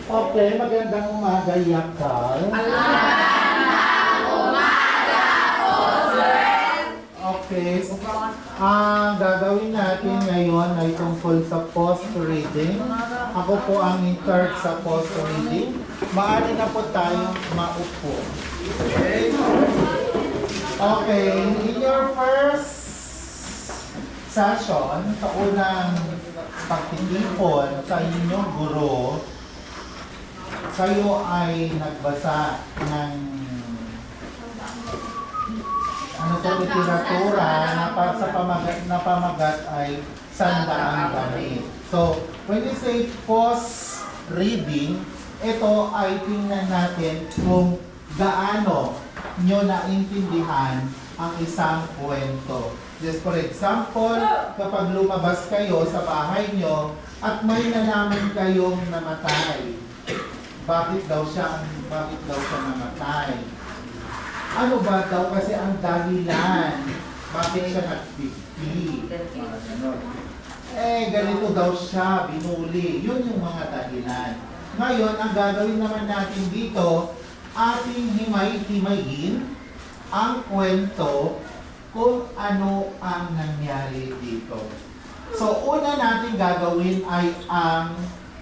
Okay, magandang umaga, Yakal. Magandang umaga po, sir! Okay, ang gagawin natin ngayon ay tungkol sa post-reading. Ako po ang in-charge sa post-reading. Maaari na po tayong maupo. Okay? Okay, in your first session, sa unang pagtitipon sa inyong guro, kayo ay nagbasa ng literatura na pamagat ay Sandaang Damit. So, when you say post-reading, ito ay tingnan natin kung gaano nyo naintindihan ang isang kwento. Just for example, kapag lumabas kayo sa bahay nyo at may nalaman kayong namatay, bakit daw siya namatay? Ano ba daw kasi ang dahilan? Bakit siya nagpipti? Ganito daw siya, binuli. Yun yung mga dahilan. Ngayon, ang gagawin naman natin dito, ating himay-himayin ang kwento kung ano ang nangyari dito. So, una natin gagawin ay ang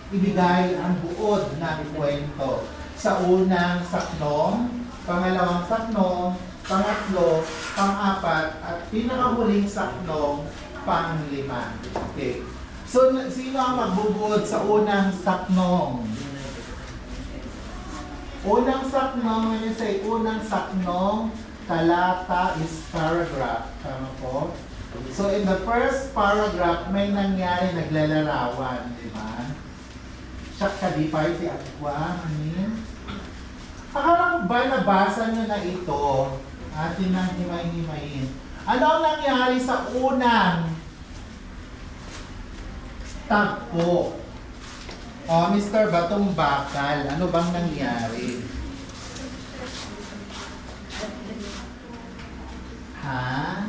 ibigay ang buod ng kwento. Sa unang saknong, pangalawang saknong, pangatlo, pang-apat, at pinakahuling saknong, pang-lima. Okay. So, sino ang magbubuod sa unang saknong? Unang saknong, when you say unang saknong, talata is paragraph. Tama po? So, in the first paragraph, may nangyari naglalarawan, di ba? Siya kadipay si Atwa, amin. Akala ko ba nabasa nyo na ito? Atin nang himay-himayin. Ano ang nangyari sa unang tagpo? Mr. Batong Bakal, ano bang nangyari? Ha?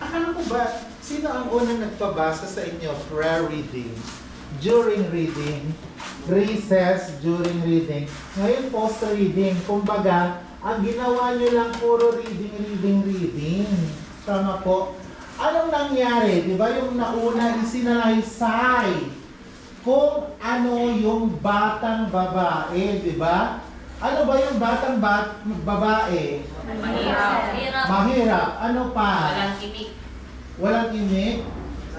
Akala ko ba, sino ang unang nagpabasa sa inyo? Prayer reading, during reading, recess during reading. Ngayon post-reading, kumbaga, ang ginawa nyo lang puro reading. Tama po? Anong nangyari? Di ba yung nauna isinalaysay kung ano yung batang babae, di ba? Ano ba yung batang babae? Mahirap. Ano pa? Walang kimik. Walang imik?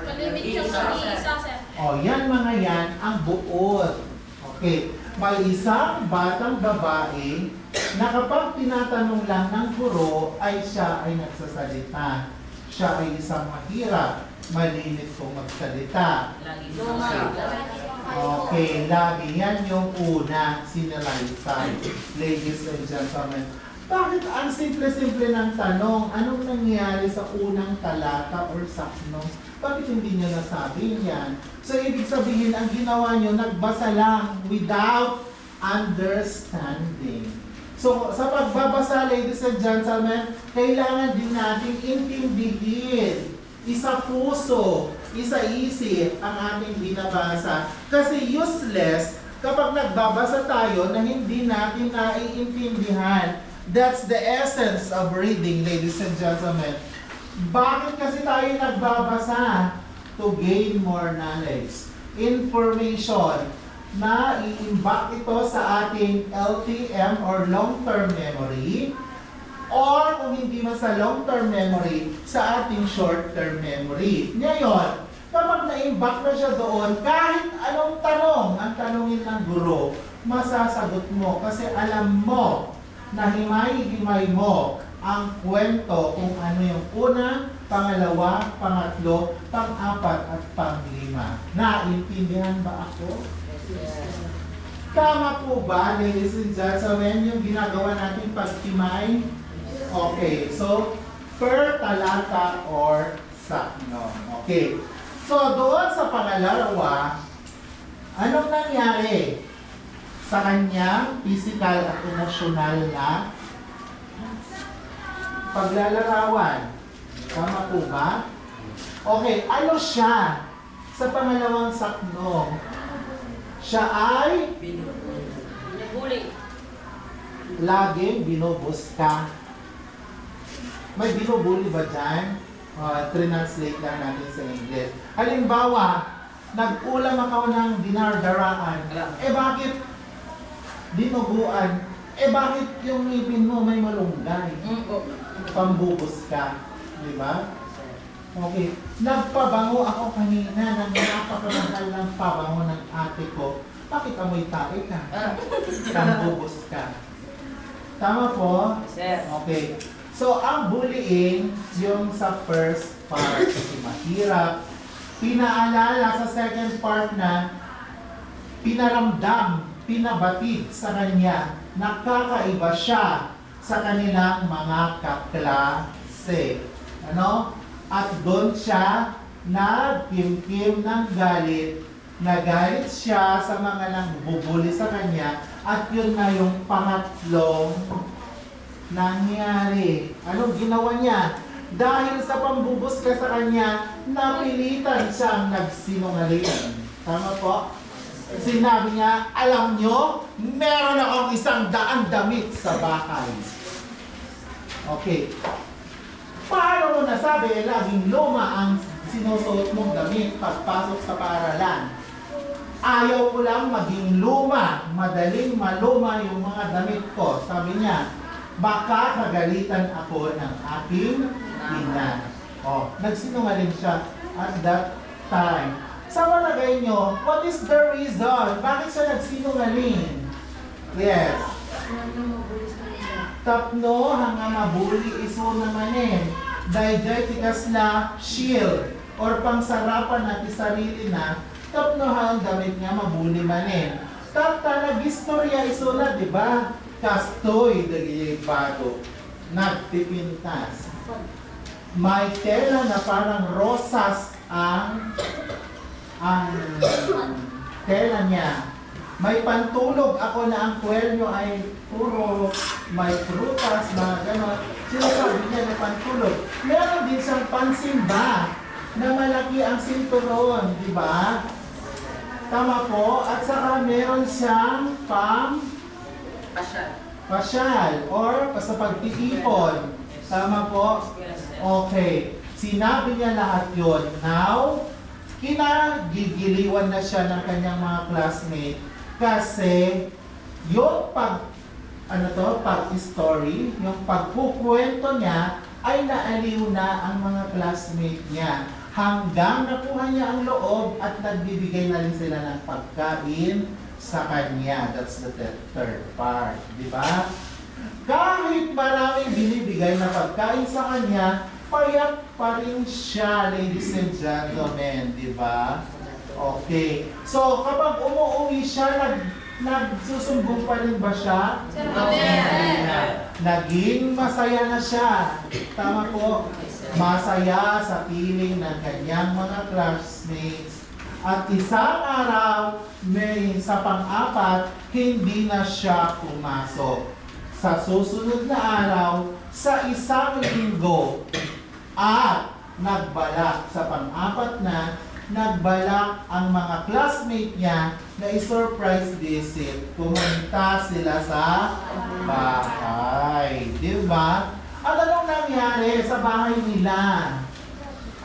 Malimit siya sa isa, sir. Yan mga yan ang buod. Okay. May isang batang babae na kapag tinatanong lang ng guro ay siya ay nagsasalita. Siya ay isang mahirap, malimit kung magsalita. Okay, lagi yan yung una sinalaysay. Ladies and gentlemen, bakit ang simple-simple ng tanong? Anong nangyari sa unang talata or saknong? Bakit hindi nyo nasabi yan? So, ibig sabihin, ang ginawa nyo, nagbasa lang without understanding. So, sa pagbabasa, ladies and gentlemen, kailangan din natin intindihin, isa puso, isa isip ang ating binabasa. Kasi useless kapag nagbabasa tayo na hindi natin naiintindihan. That's the essence of reading, ladies and gentlemen. Bakit kasi tayo nagbabasa? To gain more knowledge. Information na i-imbak ito sa ating LTM or long-term memory, or kung hindi man sa long-term memory, sa ating short-term memory. Ngayon, kapag na-imbak na siya doon, kahit anong tanong ang tanongin ng guro, masasagot mo kasi alam mo na himay-himay mo ang kwento kung ano yung una, pangalawa, pangatlo, pang-apat at pang-lima. Naintindihan ba ako? Tama po ba, ladies and gentlemen, yung ginagawa natin pagtimay? Okay, so per talata or saknong. Okay. So doon sa pangalawa, anong nangyari sa kanyang physical at emotional na paglalarawan? Tama po ba? Okay, ano siya sa pangalawang saknong? Siya ay Binubuli. laging binubuska. May binubuli ba dyan? Translate lang natin sa English. Halimbawa, nag-ulam ako ng dinardaraan. Bakit dinuguan? Bakit yung ngipin mo may malunggay? Pambubos ka. Di ba? Okay. Nagpabango ako kanina ng napakamahal ng pabango ng ate ko. Bakit amoy tae ka? Pambubos ka. Tama po? Sir. Okay. So, ang bullying, yung sa first part, kasi mahirap. Pinaalala sa second part na pinaramdam, pinabatid sa kanya, nakakaiba siya sa kanilang mga kaklase. Ano? At doon siya nagkimkim ng galit, nagalit siya sa mga nangbubuli sa kanya, at yun na yung pangatlong nangyari. Anong ginawa niya? Dahil sa pambubuska sa kanya, napilitan siyang nagsinungaling. Tama po? Sinabi niya, alam nyo, meron akong 100 damit sa bahay. Okay. Paano mo nasabi, laging luma ang sinusuot mong damit pagpasok sa paaralan? Ayaw ko lang maging luma, madaling maluma yung mga damit ko. Sabi niya, baka kagalitan ako ng aking ina. Nagsinungaling siya at that time. Sa palagay nyo, what is the reason? Bakit siya nagsinungaling? Yes. Tapno hanga mabuli iso namanin. Dayjay tikas na shield or pangsarapan natin sarili na tapno hang damit nga mabuli manin. Tata nag-istorya iso na, di ba? Kastoy dagiyay bago. Nagpipintas. May tela na parang rosas ang tela niya. May pantulog ako na ang kwelyo ay puro may prutas, mga gano'n. Sinasabi niya na pantulog. Meron din siyang pansimba na malaki ang sinturon, di ba? Tama po. At saka meron siyang pasyal or sa pagtitipon. Tama po? Okay. Sinabi niya lahat yon. Now, kinagigiliwan na siya ng kanyang mga classmate kasi yung pag-story, yung pagkukwento niya ay naaliw na ang mga classmate niya hanggang nakuha niya ang loob at nagbibigay na rin sila ng pagkain sa kanya. That's the third part, di ba? Kahit maraming binibigay na pagkain sa kanya, payak pa rin siya, ladies and gentlemen, di ba? Okay. So, kapag umuwi siya, nagsusumbong pa rin ba siya? Naging masaya na siya. Tama po. Masaya sa piling ng kanyang mga classmates. At isang araw, sa pang-apat, hindi na siya pumasok. Sa susunod na araw, sa isang linggo, at nagbalak sa pang-apat na, nagbalak ang mga classmate niya na i-surprise visit. Pumunta sila sa bahay. Di ba? At anong nangyari sa bahay nila?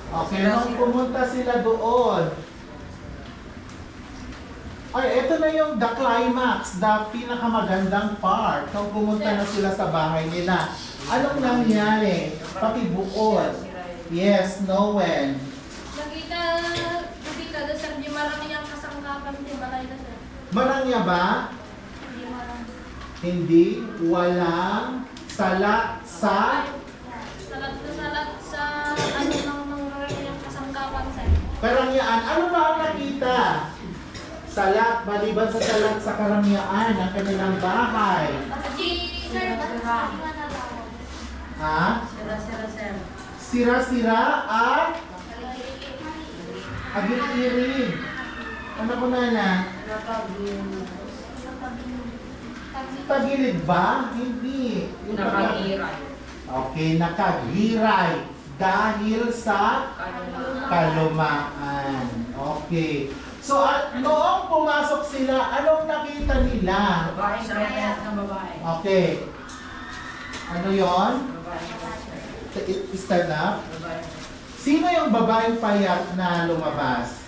Okay, nung pumunta sila doon, ay, ito na yung the climax, the pinakamagandang part. Nung pumunta na sila sa bahay nila, anong nangyari? Pakibuod. Yes, Noel. Nakita doon sir, di marami ang kasangkapan, di marami na sir. Marangya ba? Di marami. Hindi, walang salat sa Salat sa ano nang marami ang kasangkapan sir. karangyaan. Ano ba ang nakita? Salat, maliban sa salat sa karangyaan ng kanilang bahay. Sir, Ha? sir. Sira-sira at agit-iring. Ano ko na? Tagilid ba? Hindi. Yung Okay, nakagiray dahil sa kalumaan. Okay. So, noong pumasok sila, anong nakita nila? Babae sa payat ng babae. Okay. Ano yon? Babae. Stand up. Babae. Sino yung babaeng payat na lumabas?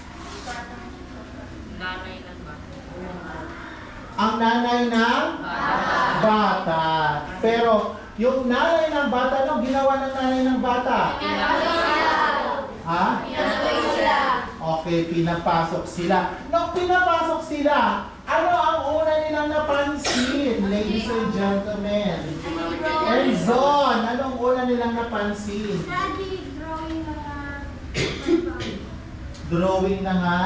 Nanay ng bata. Ang nanay ng bata. Pero, yung nanay ng bata, anong ginawa ng nanay ng bata? Ha? Okay, pinapasok sila. Nung pinapasok sila, ano ang una nilang napansin, ladies and gentlemen? Enzon, anong una nilang napansin? Drawing na nga,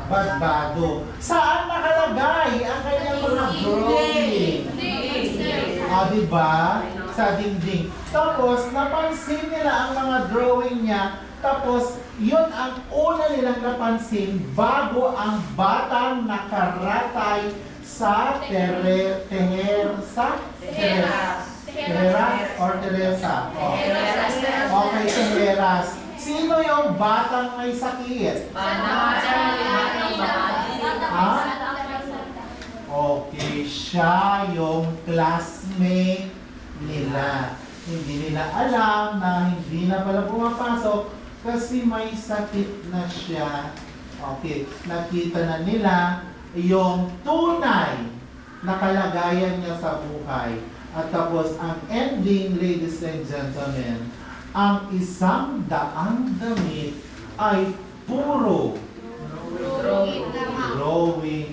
badbado. Saan nakalagay ang kanyang mga drawing? Diba? Sa dingding. Tapos, napansin nila ang mga drawing niya. Tapos, yun ang una nilang napansin bago ang batang nakaratay sa Teresa or Teresa? Oh. Okay, Teheras. Sino yung batang may sakit? Ha? Okay, siya yung classmate nila. Hindi nila alam na hindi na pala pumapasok kasi may sakit na siya. Okay, nakita na nila yung tunay na kalagayan niya sa buhay. At tapos ang ending, ladies and gentlemen, ang isang daang damit ay puro drawing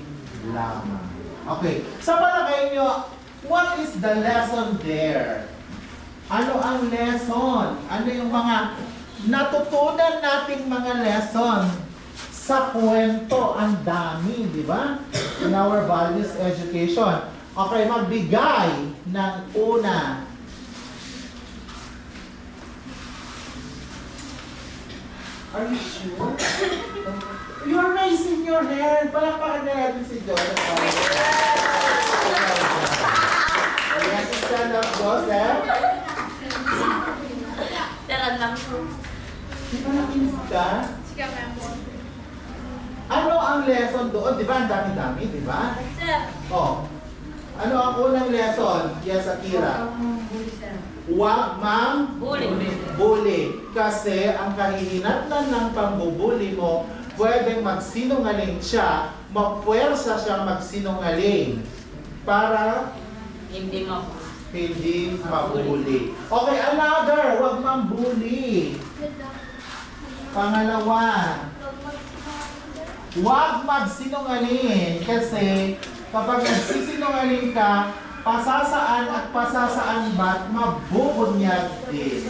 lamang. Okay, sa palagay nyo, what is the lesson there? Ano ang lesson? Ano yung mga natutunan nating mga lesson sa kwento? Ang dami, di ba? In our values education. Okay, magbigay ng una. Are you sure? You're raising your hand. Palakpakan na natin si Joseph. Ayan, stand up, Joseph. Daran lang po. Di ba nakinig ka? Sige, ma'am. Ano ang lesson doon? Di ba ang dami-dami, di ba? Sir. Oh. Ano ang unang lesson? Yes, Akira. Huwag mang bully. Kasi ang kahihinatnan ng pambubuli mo, pwedeng magsinungaling siya, mapuwersa siyang magsinungaling para Hindi mo. hindi mabuli. Okay, another. Huwag mang bully. Pangalawa, huwag magsinungaling. Kasi kapag nagsisinungaling ka, pasasaan at pasasaan ba't mabubunyag din.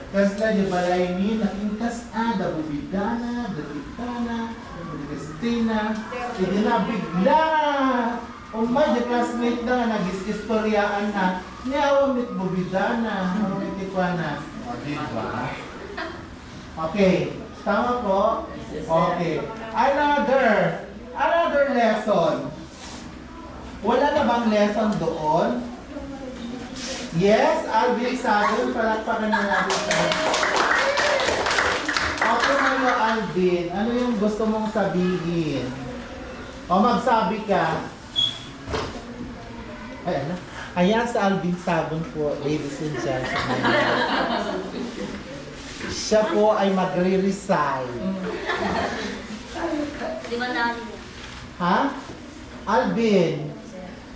Kasi na di balay ni nakintas da bubidana, da bitana, da Cristina, hindi na bigla. Umay, di classmate na, nag-istoryaan na, niyawa mit bubidana, mit ikwana. O, diba? Okay, tama po? Okay. Another lesson. Wala na bang lesson doon? Yes, Alvin Sagon, palakpakan na natin sa okay na Alvin, ano yung gusto mong sabihin? O magsabi ka. Ay, ano? Ayan sa Alvin Sagon po, ladies and gentlemen. Siya po ay magre-resign. Di ba nani? Ha? Alvin.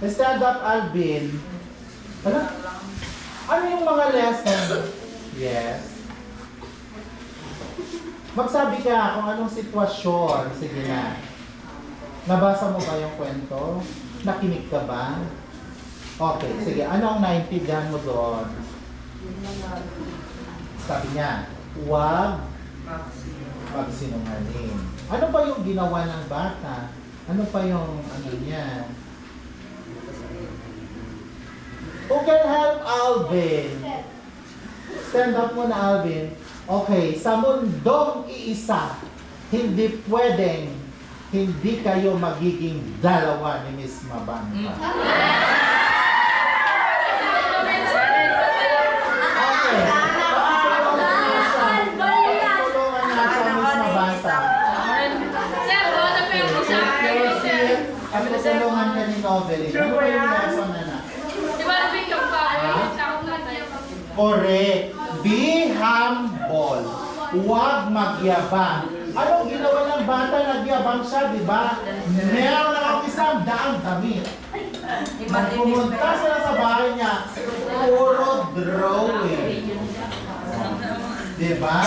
Stand up, Alvin. Ano? Ano yung mga lesson? Yes. Magsabi ka kung anong sitwasyon. Sige na. Nabasa mo ba yung kwento? Nakinig ka ba? Okay, sige. Ano ang naintindihan mo doon? Sabi niya, huwag magsinungaling. Ano pa yung ginawa ng bata? Ano pa yung ano niya? Who can help Alvin? Stand up muna, Alvin. Okay, sa mundong iisa, hindi pwedeng hindi kayo magiging dalawa ni Miss Mabanta. Okay. Pakitulungan natin Miss Mabanta. At tutulungan ka ni Noveline. Ano ba yung lesson, anak? Di ba nabing yung pa? Ah? Sa akong tatay. Correct. Be humble. Huwag magyabang. Anong ginawa ng bata? Nagyabang siya, di ba? Meron lang ako isang daang damit. Nung pumunta sila sa bahay niya, puro drawing. Di ba?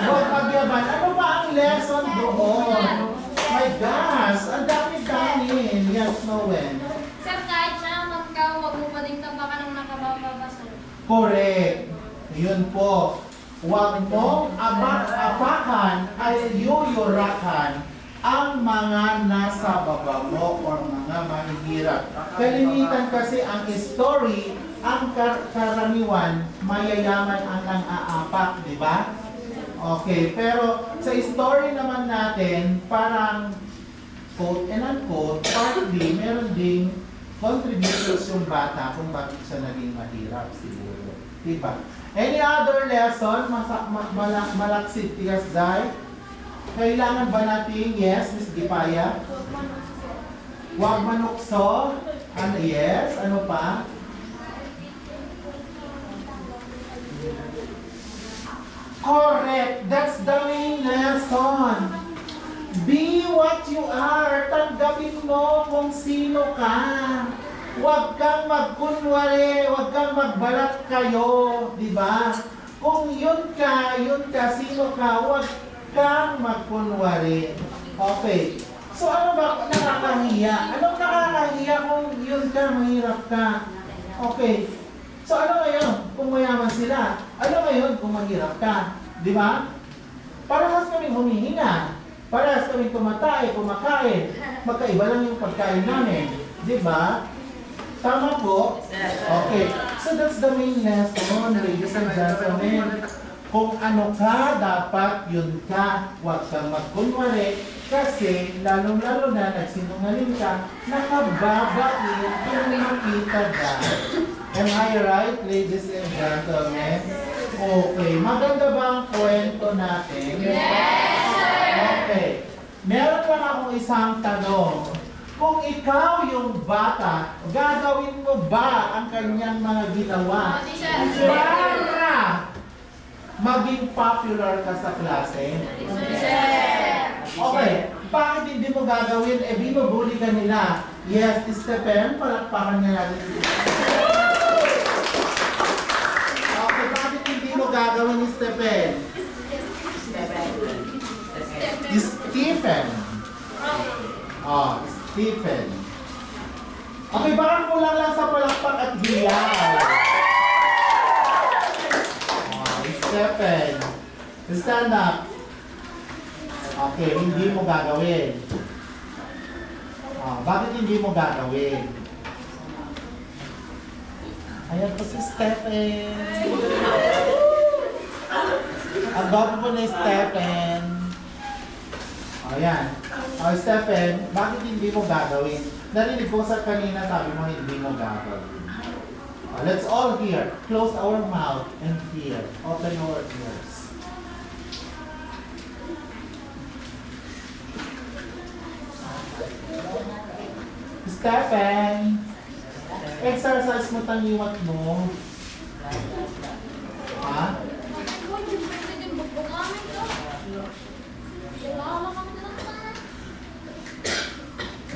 Huwag magyabang. Ano ba ang lesson doon? My gosh, ang dami-dami. Yes, Noel. Sir, kahit na magkaw, wag mo pa din tabakan ng nakababasa. Correct. Yun po. Huwag mong apakan ay yuyurakan ang mga nasa baba mo or mga mahihirap. Kalimitan kasi ang story, ang karaniwan, mayayaman ang nang-aapak, di ba? Okay, pero sa story naman natin, parang quote and unquote, partly, meron ding contributors yung bata kung bakit siya naging mahirap siguro. Diba? Any other lesson? Malaksit tigas dahil? Kailangan ba natin, yes, Miss Gipaya? Huwag manukso? Ano, yes? Ano pa? Correct! That's the main lesson. Be what you are. Tanggapin mo kung sino ka. Huwag kang magkunwari, huwag kang magbalat kayo, di ba? Kung yun ka, sino ka, huwag kang magkunwari. Okay. So ano ba nakakahiya? Anong nakakahiya kung yun ka, mahirap ka? Okay. So ano ngayon kung mayaman sila? Ano ngayon kung mahirap ka? Di ba? Parehas kaming humihinga. Parehas kaming tumatay, kumakain. Magkaiba lang yung pagkain namin. Di ba? Tama po? Okay. So that's the main lesson, ladies and gentlemen. Kung ano ka, dapat yun ka. Huwag kang magkunwari. Kasi, lalong-lalo na, nagsinungaling ka, nakababait kung makita ka. Am I right, ladies and gentlemen? Okay. Maganda ba ang kwento natin? Yes, sir! Okay. Meron lang akong isang tanong. Kung ikaw yung bata, gagawin mo ba ang kanyang mga ginawa para maging popular ka sa klase? Okay, bakit hindi mo gagawin? Eh, binubuli ka nila. Yes, Stephen, palakpakan niya natin. Okay, bakit hindi mo gagawin, Stephen? Stephen. Oh, Stephen. Okay, parang kulang lang sa palakpak at hiyaw. Oh, Stephen. Stand up. Okay, hindi mo gagawin. Oh, bakit hindi mo gagawin? Ayan po si Stephen. Ang gwapo po ni Stephen. O yan. O Stephen, bakit hindi mo gagawin? Narinig ko sa kanina sabi mo hindi mo gagawin. O, let's all hear. Close our mouth and hear. Open our ears. Stephen, exercise mo tangiwat mo. Ha?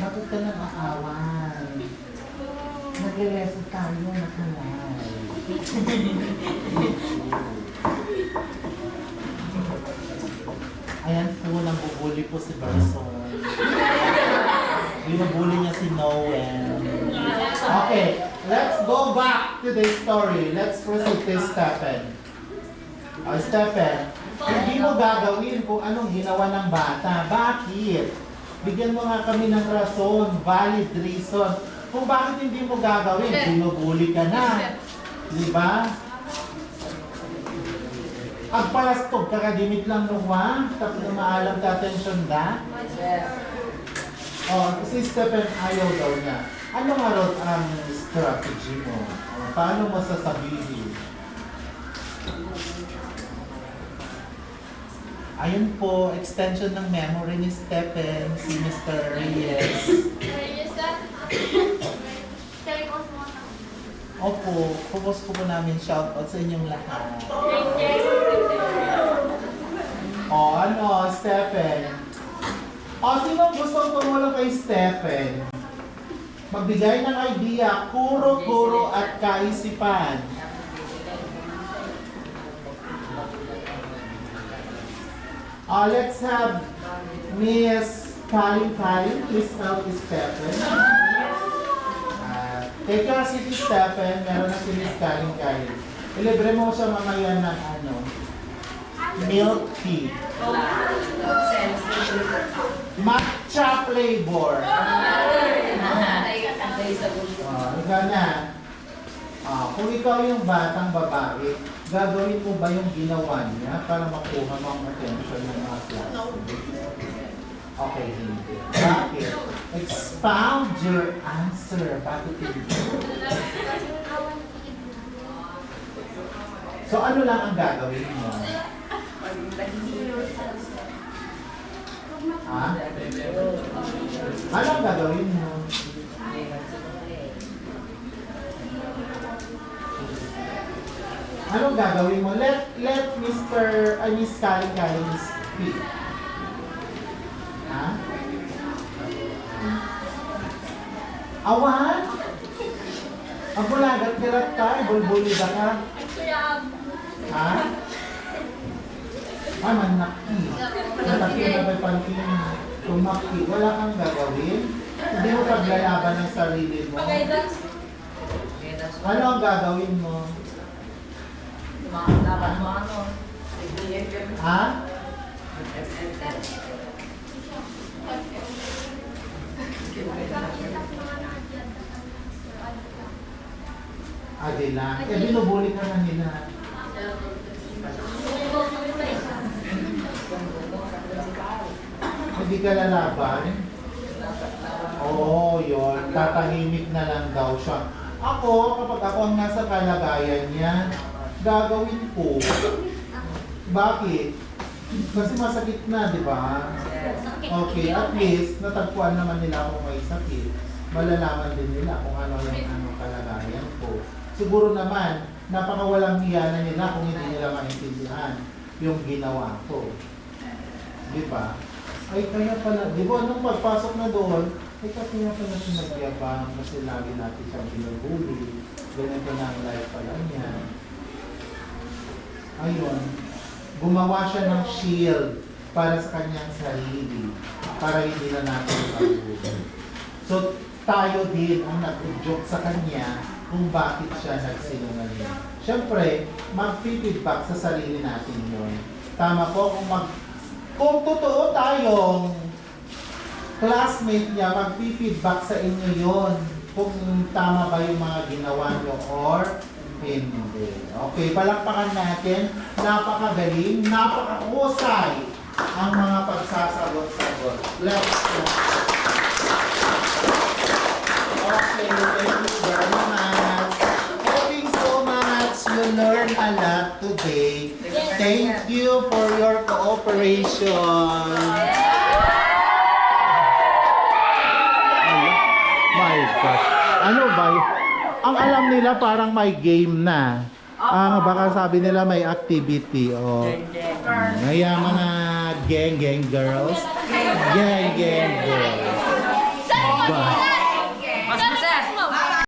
Bakit ka nag-aawan? Nag-lesson tayo na kanal. Ayan po, nabubuli po si Barson. Binubuli niya si Noel. Okay, let's go back to the story. Let's proceed to Stephen. Stephen, hindi mo gagawin kung anong ginawa ng bata. Bakit? Bigyan mo nga kami ng rason, valid reason. Kung bakit hindi mo gagawin, binubuli ka na. Di ba? Agpalastog ka kadimit lang nung tapos na maalam ka atensyon da. Oh, si Stephen ayaw daw niya. Ano nga raw ang strategy mo? Paano mo sasabihin? Ayun po, extension ng memory ni Stephen, si Mr. Reyes. Yes, sir. Sabi ko sa mga tao. Opo, pupos po namin shoutout sa inyong lahat. O, ano, Stephen? O, sino gustong tumulong kay Stephen? Magbigay ng idea, kuro-kuro at kaisipan. Let's have Miss Kaling. Please help Stephen. Take care si Stephen, meron na si Miss Kaling. Ilibre mo siya mamaya ng ano, milk tea. Matcha flavor. Ikaw na. Kung ikaw yung batang babae, gagawin mo ba yung ginawa niya para makuha mo ang attention ng mga classmates? Okay, hindi. Bakit? Expound your answer. Bakit hindi? So ano lang ang gagawin mo? Ha? Ano ang gagawin mo? Anong gagawin mo? Let Miss Kaling speak. Ha? Awan? Ang bulagat-girat ka, bulbulida ka. Ha? Manaki. Manaki na may panting tumaki. Wala kang gagawin. Hindi mo paglalaban ng sarili mo. Ano ang gagawin mo? Ha? Adela, binubuli ka na nila. Hindi ka lalaban? Oo, yun. Tatahimik na lang daw siya. Ako, kapag ako ang nasa kalagayan niya, gagawin ko. Bakit? Kasi masakit na, di ba? Okay, at least, natagpuan naman nila kung may sakit. Malalaman din nila kung ano yung kalagayan ko. Siguro naman, napakawalang hiya na nila kung hindi nila maintindihan yung ginawa ko. Di ba? Ay, kaya pala, di ba, nung pagpasok na doon, ay kaya pala sinagyabang kasi lagi natin siyang binubuli. Ganito na ang life pala niya. Ayun, gumawa siya ng shield para sa kanyang sarili, para hindi na natin magulo. So, tayo din ang nag-joke sa kanya kung bakit siya nagsinungaling. Siyempre, mag-feedback sa sarili natin yun. Tama po, kung totoo tayong classmate niya, mag-feedback sa inyo yun kung tama ba yung mga ginawa nyo or hindi. Okay, palakpakan natin. Napakagaling, napakahusay ang mga pagsasagot-sagot. Let's go. Okay, thank you very much. Hoping so much you learn a lot today. Thank you for your cooperation. My gosh. Ano ba? Ang alam nila parang may game na. Baka sabi nila may activity. Kaya mga gang girls. Gang girls.